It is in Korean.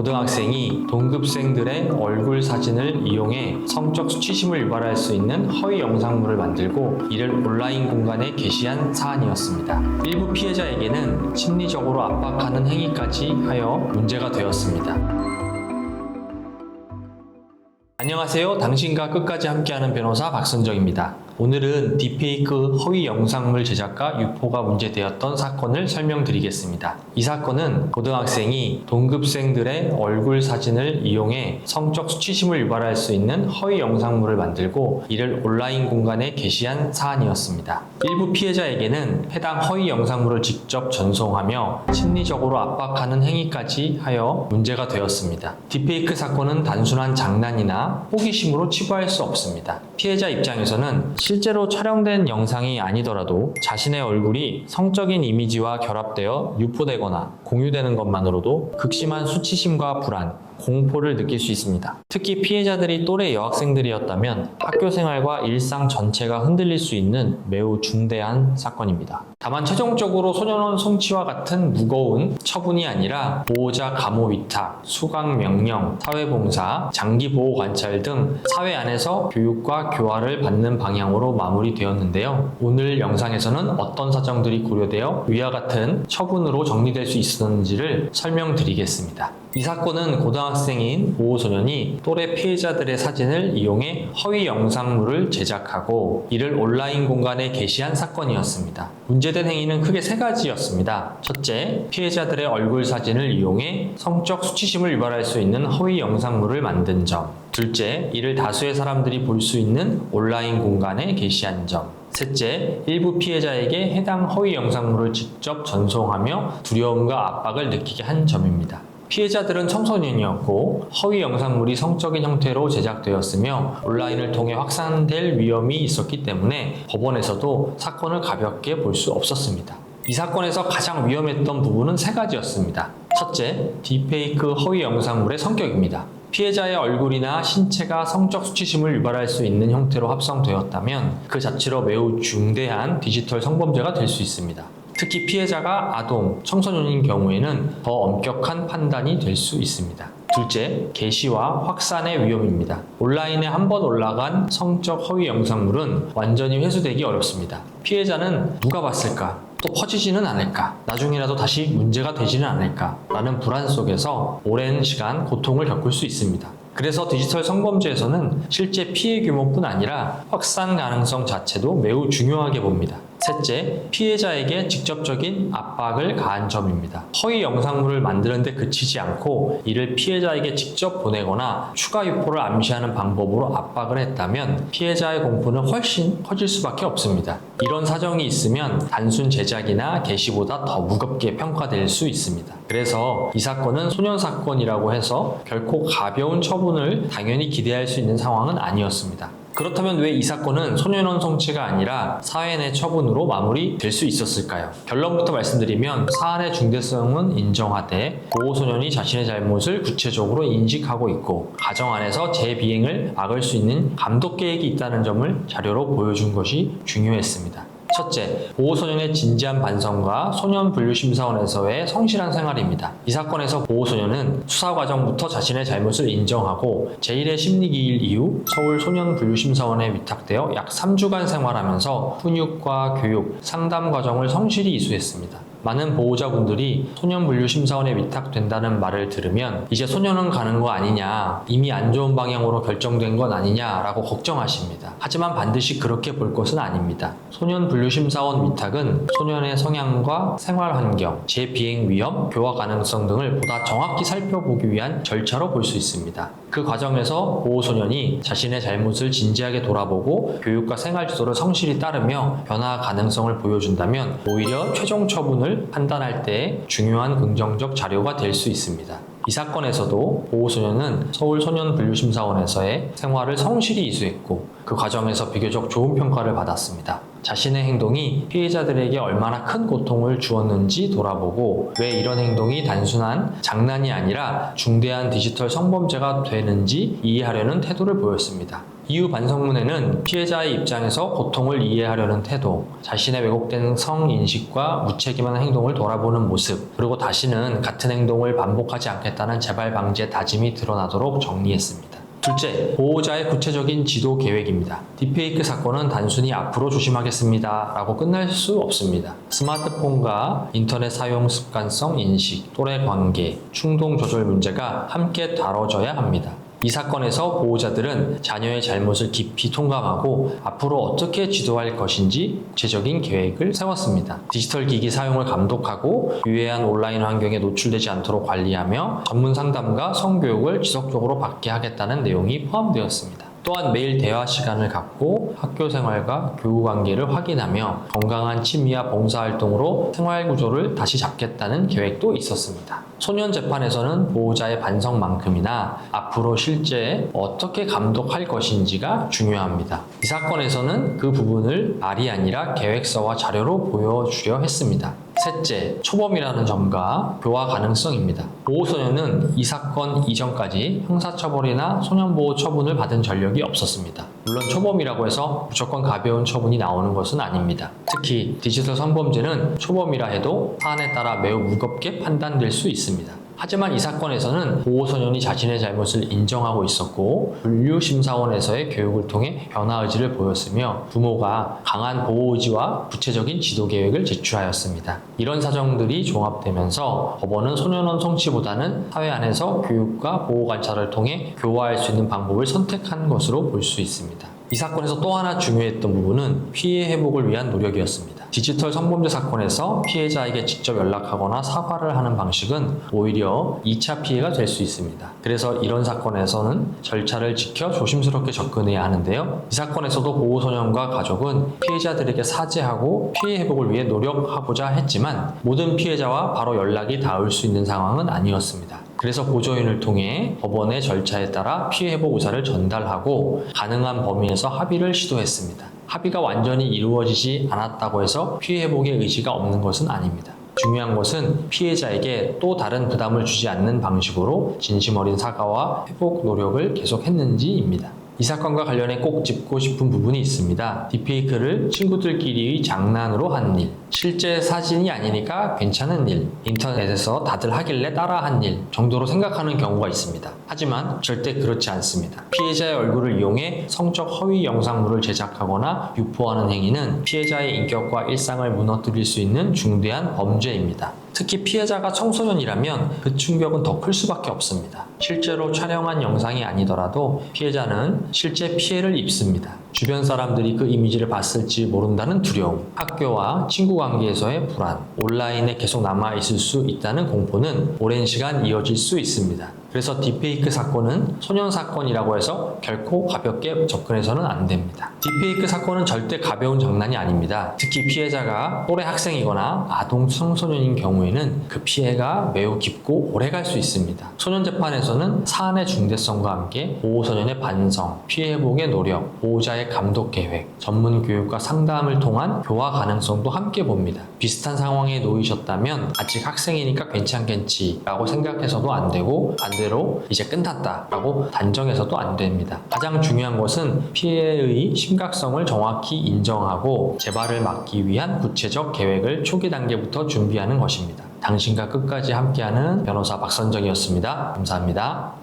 고등학생이 동급생들의 얼굴 사진을 이용해 성적 수치심을 유발할 수 있는 허위 영상물을 만들고 이를 온라인 공간에 게시한 사안이었습니다. 일부 피해자에게는 심리적으로 압박하는 행위까지 하여 문제가 되었습니다. 안녕하세요. 당신과 끝까지 함께하는 변호사 박선정입니다. 오늘은 딥페이크 허위 영상물 제작과 유포가 문제되었던 사건을 설명드리겠습니다. 이 사건은 고등학생이 동급생들의 얼굴 사진을 이용해 성적 수치심을 유발할 수 있는 허위 영상물을 만들고 이를 온라인 공간에 게시한 사안이었습니다. 일부 피해자에게는 해당 허위 영상물을 직접 전송하며 심리적으로 압박하는 행위까지 하여 문제가 되었습니다. 딥페이크 사건은 단순한 장난이나 호기심으로 치부할 수 없습니다. 피해자 입장에서는 실제로 촬영된 영상이 아니더라도 자신의 얼굴이 성적인 이미지와 결합되어 유포되거나 공유되는 것만으로도 극심한 수치심과 불안, 공포를 느낄 수 있습니다. 특히 피해자들이 또래 여학생들이었다면 학교 생활과 일상 전체가 흔들릴 수 있는 매우 중대한 사건입니다. 다만 최종적으로 소년원 송치와 같은 무거운 처분이 아니라 보호자 감호 위탁, 수강 명령, 사회봉사, 장기보호 관찰 등 사회 안에서 교육과 교화를 받는 방향으로 마무리되었는데요. 오늘 영상에서는 어떤 사정들이 고려되어 위와 같은 처분으로 정리될 수 있었는지를 설명드리겠습니다. 이 사건은 고등학생인 보호소년이 또래 피해자들의 사진을 이용해 허위 영상물을 제작하고 이를 온라인 공간에 게시한 사건이었습니다. 문제된 행위는 크게 세 가지였습니다. 첫째, 피해자들의 얼굴 사진을 이용해 성적 수치심을 유발할 수 있는 허위 영상물을 만든 점. 둘째, 이를 다수의 사람들이 볼 수 있는 온라인 공간에 게시한 점. 셋째, 일부 피해자에게 해당 허위 영상물을 직접 전송하며 두려움과 압박을 느끼게 한 점입니다. 피해자들은 청소년이었고 허위 영상물이 성적인 형태로 제작되었으며 온라인을 통해 확산될 위험이 있었기 때문에 법원에서도 사건을 가볍게 볼 수 없었습니다. 이 사건에서 가장 위험했던 부분은 세 가지였습니다. 첫째, 딥페이크 허위 영상물의 성격입니다. 피해자의 얼굴이나 신체가 성적 수치심을 유발할 수 있는 형태로 합성되었다면 그 자체로 매우 중대한 디지털 성범죄가 될 수 있습니다. 특히 피해자가 아동, 청소년인 경우에는 더 엄격한 판단이 될 수 있습니다. 둘째, 게시와 확산의 위험입니다. 온라인에 한번 올라간 성적 허위 영상물은 완전히 회수되기 어렵습니다. 피해자는 누가 봤을까? 또 퍼지지는 않을까? 나중이라도 다시 문제가 되지는 않을까? 라는 불안 속에서 오랜 시간 고통을 겪을 수 있습니다. 그래서 디지털 성범죄에서는 실제 피해 규모뿐 아니라 확산 가능성 자체도 매우 중요하게 봅니다. 셋째, 피해자에게 직접적인 압박을 가한 점입니다. 허위 영상물을 만드는 데 그치지 않고 이를 피해자에게 직접 보내거나 추가 유포를 암시하는 방법으로 압박을 했다면 피해자의 공포는 훨씬 커질 수밖에 없습니다. 이런 사정이 있으면 단순 제작이나 게시보다 더 무겁게 평가될 수 있습니다. 그래서 이 사건은 소년 사건이라고 해서 결코 가벼운 처분을 당연히 기대할 수 있는 상황은 아니었습니다. 그렇다면 왜 이 사건은 소년원 송치가 아니라 사회 내 처분으로 마무리될 수 있었을까요? 결론부터 말씀드리면 사안의 중대성은 인정하되 보호소년이 자신의 잘못을 구체적으로 인식하고 있고 가정 안에서 재비행을 막을 수 있는 감독 계획이 있다는 점을 자료로 보여준 것이 중요했습니다. 첫째, 보호소년의 진지한 반성과 소년분류심사원에서의 성실한 생활입니다. 이 사건에서 보호소년은 수사 과정부터 자신의 잘못을 인정하고 제1회 심리기일 이후 서울소년분류심사원에 위탁되어 약 3주간 생활하면서 훈육과 교육, 상담 과정을 성실히 이수했습니다. 많은 보호자분들이 소년분류심사원에 위탁된다는 말을 들으면 이제 소년원 가는 거 아니냐, 이미 안 좋은 방향으로 결정된 건 아니냐라고 걱정하십니다. 하지만 반드시 그렇게 볼 것은 아닙니다. 소년분류심사원 위탁은 소년의 성향과 생활환경, 재비행 위험, 교화 가능성 등을 보다 정확히 살펴보기 위한 절차로 볼 수 있습니다. 그 과정에서 보호소년이 자신의 잘못을 진지하게 돌아보고 교육과 생활 지도를 성실히 따르며 변화 가능성을 보여준다면 오히려 최종 처분을 판단할 때 중요한 긍정적 자료가 될 수 있습니다. 이 사건에서도 보호소년은 서울소년분류심사원에서의 생활을 성실히 이수했고 그 과정에서 비교적 좋은 평가를 받았습니다. 자신의 행동이 피해자들에게 얼마나 큰 고통을 주었는지 돌아보고 왜 이런 행동이 단순한 장난이 아니라 중대한 디지털 성범죄가 되는지 이해하려는 태도를 보였습니다. 이후 반성문에는 피해자의 입장에서 고통을 이해하려는 태도, 자신의 왜곡된 성인식과 무책임한 행동을 돌아보는 모습, 그리고 다시는 같은 행동을 반복하지 않겠다는 재발 방지의 다짐이 드러나도록 정리했습니다. 둘째, 보호자의 구체적인 지도 계획입니다. 딥페이크 사건은 단순히 앞으로 조심하겠습니다 라고 끝날 수 없습니다. 스마트폰과 인터넷 사용 습관성 인식, 또래 관계, 충동 조절 문제가 함께 다뤄져야 합니다. 이 사건에서 보호자들은 자녀의 잘못을 깊이 통감하고 앞으로 어떻게 지도할 것인지 구체적인 계획을 세웠습니다. 디지털 기기 사용을 감독하고 유해한 온라인 환경에 노출되지 않도록 관리하며 전문 상담과 성교육을 지속적으로 받게 하겠다는 내용이 포함되었습니다. 또한 매일 대화 시간을 갖고 학교 생활과 교우 관계를 확인하며 건강한 취미와 봉사활동으로 생활 구조를 다시 잡겠다는 계획도 있었습니다. 소년 재판에서는 보호자의 반성만큼이나 앞으로 실제 어떻게 감독할 것인지가 중요합니다. 이 사건에서는 그 부분을 말이 아니라 계획서와 자료로 보여주려 했습니다. 셋째, 초범이라는 점과 교화 가능성입니다. 보호소년은 이 사건 이전까지 형사처벌이나 소년보호 처분을 받은 전력이 없었습니다. 물론 초범이라고 해서 무조건 가벼운 처분이 나오는 것은 아닙니다. 특히 디지털 성범죄는 초범이라 해도 사안에 따라 매우 무겁게 판단될 수 있습니다. 하지만 이 사건에서는 보호소년이 자신의 잘못을 인정하고 있었고 분류심사원에서의 교육을 통해 변화 의지를 보였으며 부모가 강한 보호 의지와 구체적인 지도 계획을 제출하였습니다. 이런 사정들이 종합되면서 법원은 소년원 성취보다는 사회 안에서 교육과 보호 관찰을 통해 교화할 수 있는 방법을 선택한 것으로 볼 수 있습니다. 이 사건에서 또 하나 중요했던 부분은 피해 회복을 위한 노력이었습니다. 디지털 성범죄 사건에서 피해자에게 직접 연락하거나 사과를 하는 방식은 오히려 2차 피해가 될 수 있습니다. 그래서 이런 사건에서는 절차를 지켜 조심스럽게 접근해야 하는데요. 이 사건에서도 보호소년과 가족은 피해자들에게 사죄하고 피해 회복을 위해 노력하고자 했지만 모든 피해자와 바로 연락이 닿을 수 있는 상황은 아니었습니다. 그래서 보조인을 통해 법원의 절차에 따라 피해 회복 의사를 전달하고 가능한 범위에서 합의를 시도했습니다. 합의가 완전히 이루어지지 않았다고 해서 피해 회복의 의지가 없는 것은 아닙니다. 중요한 것은 피해자에게 또 다른 부담을 주지 않는 방식으로 진심 어린 사과와 회복 노력을 계속했는지입니다. 이 사건과 관련해 꼭 짚고 싶은 부분이 있습니다. 딥페이크를 친구들끼리의 장난으로 한 일, 실제 사진이 아니니까 괜찮은 일, 인터넷에서 다들 하길래 따라한 일 정도로 생각하는 경우가 있습니다. 하지만 절대 그렇지 않습니다. 피해자의 얼굴을 이용해 성적 허위 영상물을 제작하거나 유포하는 행위는 피해자의 인격과 일상을 무너뜨릴 수 있는 중대한 범죄입니다. 특히 피해자가 청소년이라면 그 충격은 더 클 수밖에 없습니다. 실제로 촬영한 영상이 아니더라도 피해자는 실제 피해를 입습니다. 주변 사람들이 그 이미지를 봤을지 모른다는 두려움, 학교와 친구 관계에서의 불안, 온라인에 계속 남아있을 수 있다는 공포는 오랜 시간 이어질 수 있습니다. 그래서 딥페이크 사건은 소년 사건이라고 해서 결코 가볍게 접근해서는 안 됩니다. 딥페이크 사건은 절대 가벼운 장난이 아닙니다. 특히 피해자가 또래 학생이거나 아동 청소년인 경우에는 그 피해가 매우 깊고 오래 갈 수 있습니다. 소년 재판에서는 사안의 중대성과 함께 보호소년의 반성, 피해 회복의 노력, 보호자의 감독 계획, 전문 교육과 상담을 통한 교화 가능성도 함께 봅니다. 비슷한 상황에 놓이셨다면 아직 학생이니까 괜찮겠지 라고 생각해서도 안 되고 반대로 이제 끝났다 라고 단정해서도 안 됩니다. 가장 중요한 것은 피해의 심각성을 정확히 인정하고 재발을 막기 위한 구체적 계획을 초기 단계부터 준비하는 것입니다. 당신과 끝까지 함께하는 변호사 박선정이었습니다. 감사합니다.